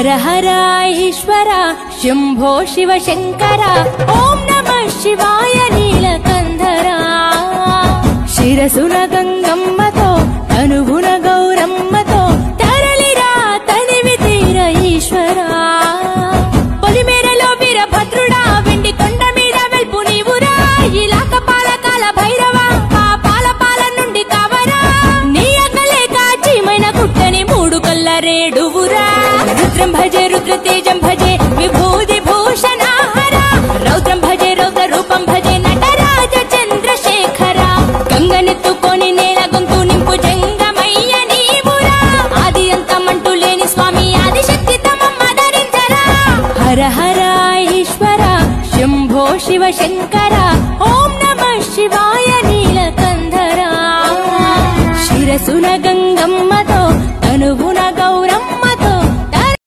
హర హర ఈశ్వర శంభో శివ శంకర ఓం నమః శివాయ నీలకంధరా శిరసున గంగమ్మతో తనువున గౌరమ్మతో తరలిరా తనివి తీర ఈశ్వరా పొలిమేరలో వీరభద్రుడా వెండి కొండ మీద వెల్పు నీవురా ఇలాక పాలకాల భైరవ పాపాల పాల నుండి కావరా నీ అక్కలే కాచిమైన గుట్టని మూడు కల్ల రేడువురా రుద్రం భజే రుద్ర తేజం భజే విభూతి భూషణ హర రౌద్రం భజే రౌద్ర రూపం భజే నటరాజ చంద్రశేఖర గంగనెత్తుకొని నేల గొంతు నింపు జంగమయ్య నీవురా ఆది అంతమంటూ లేని స్వామి ఆదిశక్తి తమమ్మ ధరించరా హర హర ఈశ్వర శంభో శివ శంకర